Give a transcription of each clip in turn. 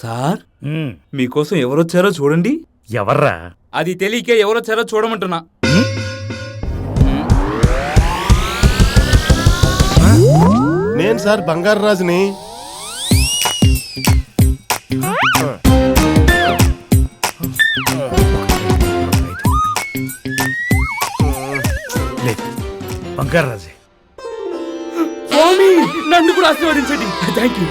Sir మీకోసం ఎవరొచ్చారో చూడండి. ఎవర్రా? అది తెలియకే ఎవరొచ్చారో చూడమంటున్నా. నేను సార్ బంగారు రాజుని. బంగారు రాజే. స్వామి నన్ను కూడా ఆశీర్వదించండి. థ్యాంక్ యూ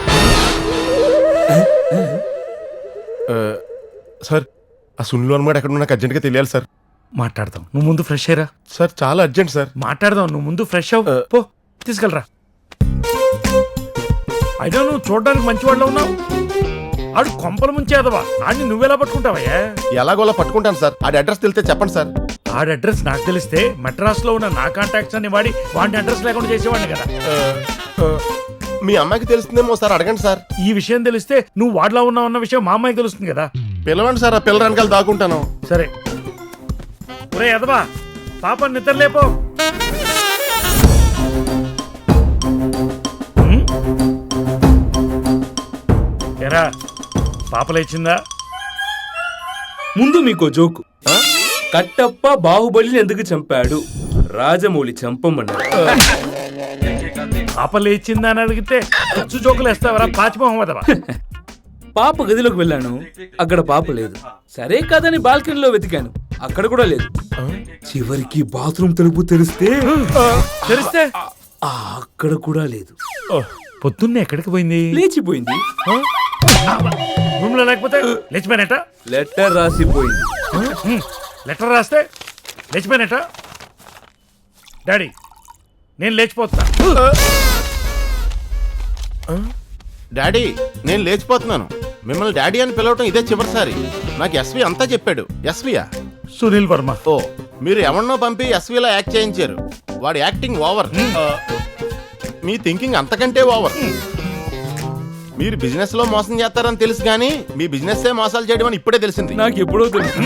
సార్ ఆ సున్లు అనమాట ఎక్కడ నాకు అర్జెంట్గా తెలియాలి సార్. మాట్లాడదాం, నువ్వు ముందు ఫ్రెష్ అయ్యరా. సార్ చాలా అర్జెంట్ సార్. మాట్లాడదాం, నువ్వు ముందు ఫ్రెష్ అవ్వు. పో తీసుకెళ్ళరా. అయినా నువ్వు చూడడానికి మంచివాళ్ళు ఉన్నావు. ఆడు కొంపల ముంచేదవా, ఆడిని నువ్వెలా పట్టుకుంటావయ్యా? ఎలాగోలా పట్టుకుంటాను సార్. ఆడి అడ్రస్ తెలిస్తే చెప్పండి సార్. ఆడి అడ్రస్ నాకు తెలిస్తే మెడ్రాస్ లో ఉన్న నా కాంటాక్ట్స్ అన్ని వాడి వాడి అడ్రస్ లేకుండా చేసేవాడిని కదా. మీ అమ్మాయికి తెలుస్తుందేమో సార్, అడగండి సార్. ఈ విషయం తెలిస్తే నువ్వు వాడిలా ఉన్నావు అన్న విషయం మా అమ్మాయికి తెలుస్తుంది కదా. పిలవండి సార్, ఆ పిల్ల వెనకాల దాక్కుంటాను. సరే ఒరే ఎదవా, పాప నిద్ర లేపో. ఎరా పాప లేచిందా? ముందు మీకో జోకు. కట్టప్ప బాహుబలిని ఎందుకు చంపాడు? రాజమౌళి చంపమన్నాడు. పాప లేచిందా అని అడిగితే ఖర్చు జోకులు వేస్తావరా పాచిమోహమ్మదవా. పాప గదిలోకి వెళ్ళాను, అక్కడ పాప లేదు. సరే కాదని బాల్కనీలో వెతికాను, అక్కడ కూడా లేదు. చివరికి బాత్రూమ్ తలుపు తెరిస్తే అక్కడ కూడా లేదు. పొద్దున్నే ఎక్కడికి పోయింది? లేచిపోయింది. రూమ్ లో లేకపోతే లేచిపోయినట. లెటర్ రాసిపోయింది. లెటర్ రాస్తే లేచిపోయినట. డాడీ నేను లేచిపోతున్నా. డాడీ నేను లేచిపోతున్నాను. మిమ్మల్ని డాడీ అని పిలవటం ఇదే చివరిసారి. నాకు ఎస్వి అంతా చెప్పాడు. ఎస్వియా? సునీల్ వర్మ. ఓ, మీరు ఎవరినో పంపి ఎస్విలా యాక్ట్ చేయించారు. వాడి యాక్టింగ్ ఓవర్. మీ థింకింగ్ అంతకంటే ఓవర్. మీరు బిజినెస్ లో మోసం చేస్తారని తెలుసు కానీ మీ బిజినెస్ మోసాలు చేయడం అని ఇప్పుడే తెలిసింది. నాకు ఎప్పుడో తెలుసు.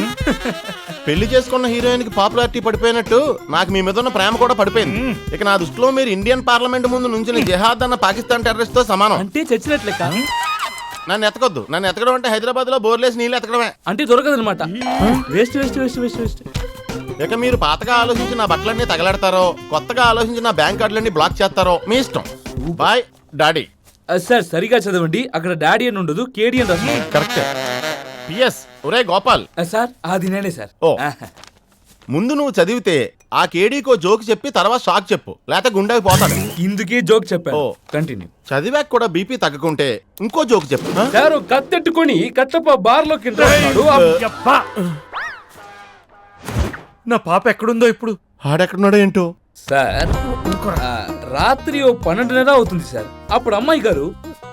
పెళ్లి చేసుకున్న హీరోయిన్ కి పాపులారిటీ పడిపోయినట్టు నాకు మీ మీద ఉన్న ప్రేమ కూడా పడిపోయింది. ఇక నా దృష్టిలో మీరు ఇండియన్ పార్లమెంట్ ముందు నుంచి జిహాద్ అన్న పాకిస్తాన్ టెర్రరిస్ట్ తో సమానం. అంటే చచ్చినట్లే. నన్ను ఎతకొద్దు. నన్ను ఎతకడం అంటే హైదరాబాద్ లో బోర్లేసి నీళ్ళు ఎతకడమే. అంటే దొరకదనమాట. Waste waste waste waste waste. ఇక మీరు పాతగా ఆలోచించి నా బట్టలన్నీ తగలెడతారో, కొత్తగా ఆలోచించి నా బ్యాంక్ కార్డులన్నీ బ్లాక్ చేస్తారో మీ ఇష్టం. Bye daddy. సార్ సరిగా చదవండి, అక్కడ డాడీ అని ఉండదు, కేడీ అని రాస్తుంది. కరెక్ట్. పిఎస్ ఒరే గోపాల్. సార్ అది నేనే సార్. ఓ, ముందు నువ్వు చదివితే ఆ కేడీకో జోక్ చెప్పి తర్వాత షాక్ చెప్పు, లేకపోతే గుండెకి పోతాడు. ఇందుకే జోక్ చెప్పాను. కంటిన్యూ. చదివాక కూడా బీపీ తగ్గకుంటే ఇంకో జోక్ చెప్పు. సార్ కత్తెట్టుకొని కట్టప్ప బార్లోకి నా పాప ఎక్కడుందో ఇప్పుడు? ఆడెక్కడున్నాడో ఏంటో సార్. రాత్రి 12:30 అవుతుంది సార్. అప్పుడు అమ్మాయి గారు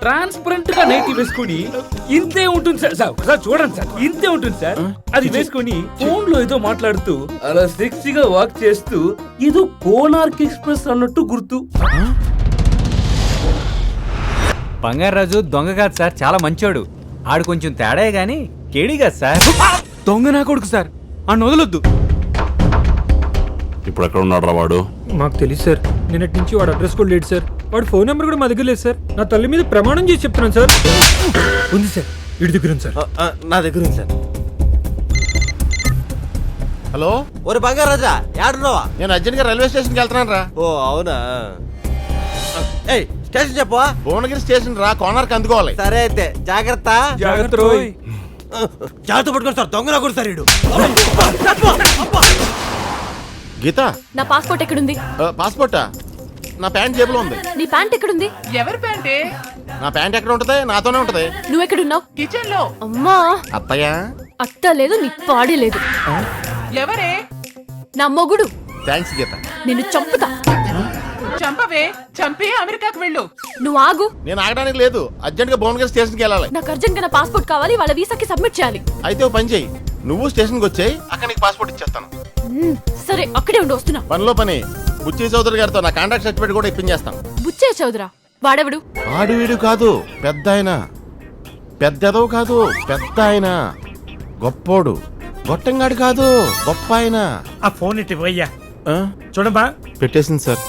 ట్రాన్స్పరెంట్ గా నైటీ వేసుకుని ఇంతే ఉంటుంది సార్. సార్ చూడండి సార్, ఇంతే ఉంటుంది సార్. అది వేసుకుని ఫోన్ లో ఏదో మాట్లాడుతూ అలా సెక్సీగా వాక్ చేస్తూ ఏదో కోనార్క్ ఎక్స్ప్రెస్ అన్నట్టు గుర్తు. బంగారాజు దొంగ కాదు సార్, చాలా మంచోడు. ఆడు కొంచెం తేడా గాని కేడీ కాదు సార్. దొంగ నా కొడుకు సార్, ఆ వదలొద్దు. ఇప్పుడు ఎక్కడ ఉన్నాడు రా వాడు? మాకు తెలియదు సార్. నిన్నటి నుంచి వాడు అడ్రస్ కూడా లేదు సార్. వాడు ఫోన్ నెంబర్ కూడా మా దగ్గర లేదు సార్. నా తల్లి మీద ప్రమాణం చేసి చెప్తున్నాను సార్. ఉంది సార్, వీడి దగ్గర ఉంది సార్. నా దగ్గర ఉంది సార్. హలో, ఒరే బంగారాజా ఏడున్నావా? నేను అర్జెంట్ గా రైల్వే స్టేషన్కి వెళ్తున్నాను రా. ఓ అవునా? ఏయ్ స్టేషన్ చెప్పవా? భువనగిరి స్టేషన్ రా, కోనార్క్ అందుకోవాలి. సరే అయితే జాగ్రత్త. జాగ్రత్త. జాగ్రత్త పట్టుకోండి సార్, దొంగ కూడా సార్. గీత, నా పాస్పోర్ట్ ఎక్కడుంది? పాస్పోర్టా? నా ప్యాంట్ జేబులో ఉంది. నీ ప్యాంట్ ఎక్కడుంది? ఎవరి ప్యాంటే? నా ప్యాంట్ ఎక్కడ ఉంటది? నాతోనే ఉంటది. నువ్వెక్కడున్నావు? కిచెన్ లో. అమ్మా, అత్తయ్య. అత్త లేదు, నీ పాడే లేదు. ఎవరే? నా మొగుడు. థ్యాంక్స్ గీత. నిన్ను చంపుతా. చంపవే, చంపి అమెరికాకు వెళ్ళు. నువ్వు ఆగు. నేను ఆగడానికి లేదు, అర్జెంట్ గా భువనగిరి స్టేషన్కి వెళ్ళాలి. నాకు అర్జెంట్ గా నా పాస్పోర్ట్ కావాలి, వాళ్ళ వీసాకి సబ్మిట్ చేయాలి. అయితే ఓ పని చెయ్యి, నువ్వు స్టేషన్కి వచ్చేయి, అక్కడ నీకు పాస్పోర్ట్ ఇచ్చేస్తాను. సరే అక్కడే ఉండి వస్తున్నా. పనిలో పని బుచ్చి చౌదరి గారితో నా కాంట్రాక్ట్ సర్టిఫికేట్ కూడా ఇప్పించేస్తాను. బుచ్చే చౌదరా? వాడెవడు? ఆడు వీడు కాదు, పెద్ద ఆయన. పెద్దదో కాదు, పెద్ద ఆయన. గొప్పోడు, గొట్టంగాడు కాదు, గొప్ప ఆయన. ఆ ఫోన్ ఇటు పోయ్యా. చూడమ్మా, పెట్టేసింది సార్.